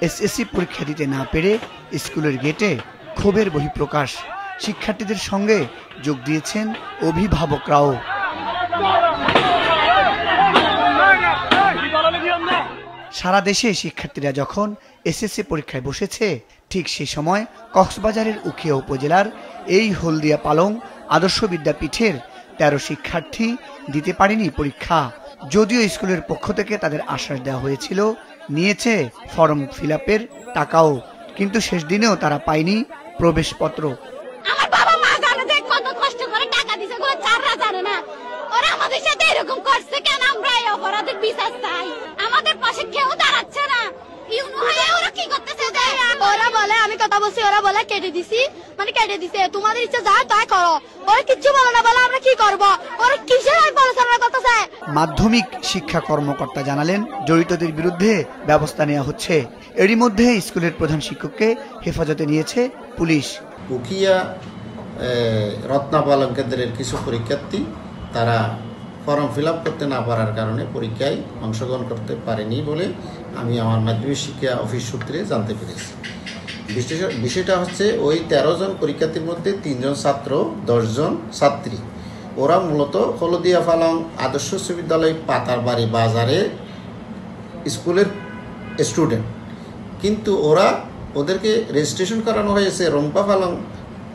SSC পরীক্ষা দিতে না পেরে স্কুলের গেটে ক্ষোভের বহিঃপ্রকাশ। শিক্ষার্থীদের সঙ্গে যোগ দিয়েছেন অভিভাবকরাও। সারা দেশে শিক্ষার্থীরা যখন এসএসসি পরীক্ষায় বসেছে, ঠিক সেই সময় কক্সবাজারের উখিয়া উপজেলার এই হলদিয়া পালং আদর্শ বিদ্যাপীঠের ১৩ শিক্ষার্থী দিতে পারেনি পরীক্ষা। যদিও স্কুলের পক্ষ থেকে তাদের আশ্বাস দেওয়া হয়েছিল, নিয়েছে ফর্ম ফিল আপের টাকাও, কিন্তু শেষ দিনেও তারা পায়নি প্রবেশপত্র। আমার বাবা মা জানে যে কত কষ্ট করে টাকা দিছে, ওরা চাররা জানে না। ওরা আমাদের সাথে এরকম করছে কেন? আমরা এই অপরাধের বিচার চাই। আমাদের পাশে কেউ দাঁড়াচ্ছে না। ওরা কি করতেছে? ওরা বলে আমি কথা বলছি, ওরা বলে কেটে দিছি, মানে কেটে দিছে, তোমাদের ইচ্ছা যা তাই করো। ওরা কিচ্ছু বলে না, বলে আমরা কি করব? ওরা কিসের পড়াশোনা করতেছে? মাধ্যমিক শিক্ষা কর্মকর্তা জানালেন, জড়িতদের বিরুদ্ধে ব্যবস্থা নেওয়া হচ্ছে। এরই মধ্যে স্কুলের প্রধান শিক্ষককে হেফাজতে নিয়েছে পুলিশ। উখিয়া রত্না পালং কেন্দ্রের কিছু পরীক্ষার্থী তারা ফর্ম ফিল আপ করতে না পারার কারণে পরীক্ষায় অংশগ্রহণ করতে পারেনি বলে আমি আমার মাধ্যমিক শিক্ষা অফিস সূত্রে জানতে পেরেছি। বিষয়টা হচ্ছে ওই ১৩ জন পরীক্ষার্থীর মধ্যে ৩ জন ছাত্র, ১০ জন ছাত্রী। ওরা মূলত হলদিয়া পালং আদর্শ উচ্চ বিদ্যালয় পাতারবাড়ি বাজারে স্কুলের স্টুডেন্ট, কিন্তু ওদেরকে রেজিস্ট্রেশন করানো হয়েছে রুম্পা পালং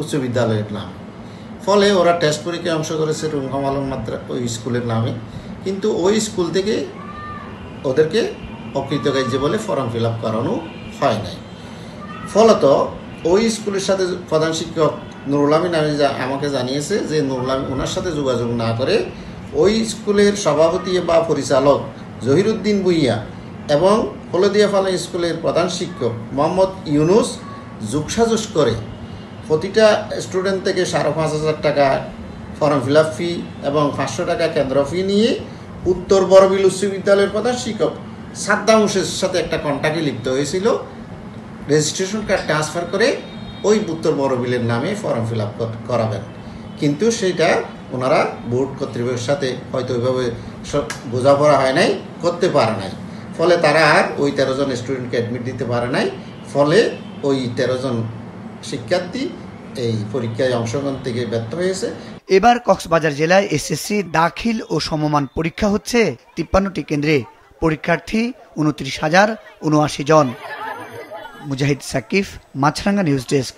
উচ্চ বিদ্যালয়ের নামে। ফলে ওরা টেস্ট পরীক্ষায় অংশ করেছে রুম্পা পালং মাত্রা ওই স্কুলের নামে, কিন্তু ওই স্কুল থেকে ওদেরকে অকৃতকার্য বলে ফর্ম ফিল আপ করানো হয় নাই। ফলত ওই স্কুলের সাথে প্রধান শিক্ষক নুরুল আমিন আমাকে জানিয়েছে যে নুরুল আমিন ওনার সাথে যোগাযোগ না করে ওই স্কুলের সভাপতি বা পরিচালক জহিরুদ্দিন ভুইয়া এবং হলদিয়া পালং স্কুলের প্রধান শিক্ষক মোহাম্মদ ইউনুস যোগসাজশ করে প্রতিটা স্টুডেন্ট থেকে ৫,৫০০ টাকা ফর্ম ফিল আপ ফি এবং ৫০০ টাকা কেন্দ্র ফি নিয়ে উত্তর বড়বিল উচ্চ বিদ্যালয়ের প্রধান শিক্ষক সাদ্দাম হোসেনের সাথে একটা কন্ট্রাক্টে লিপ্ত হয়েছিল, রেজিস্ট্রেশন কার্ড ট্রান্সফার করে ওই উত্তর বড়বিলের নামে ফর্ম ফিল আপ করাবেন। কিন্তু সেইটা ওনারা বোর্ড কর্তৃপক্ষের সাথে হয়তো ওইভাবে বোঝাপড়া হয় নাই, করতে পারে নাই। ফলে তারা আর ওই ১৩ জন স্টুডেন্টকে অ্যাডমিট দিতে পারে নাই। ফলে ওই ১৩ জন শিক্ষার্থী এই পরীক্ষায় অংশগ্রহণ থেকে ব্যর্থ হয়েছে। এবার কক্সবাজার জেলায় এসএসসি দাখিল ও সমমান পরীক্ষা হচ্ছে ৫৩টি কেন্দ্রে। পরীক্ষার্থী ২৯,০৭৯ জন। মুজাহিদ সাকিফ, মাছরাঙ্গা নিউজ ডেস্ক।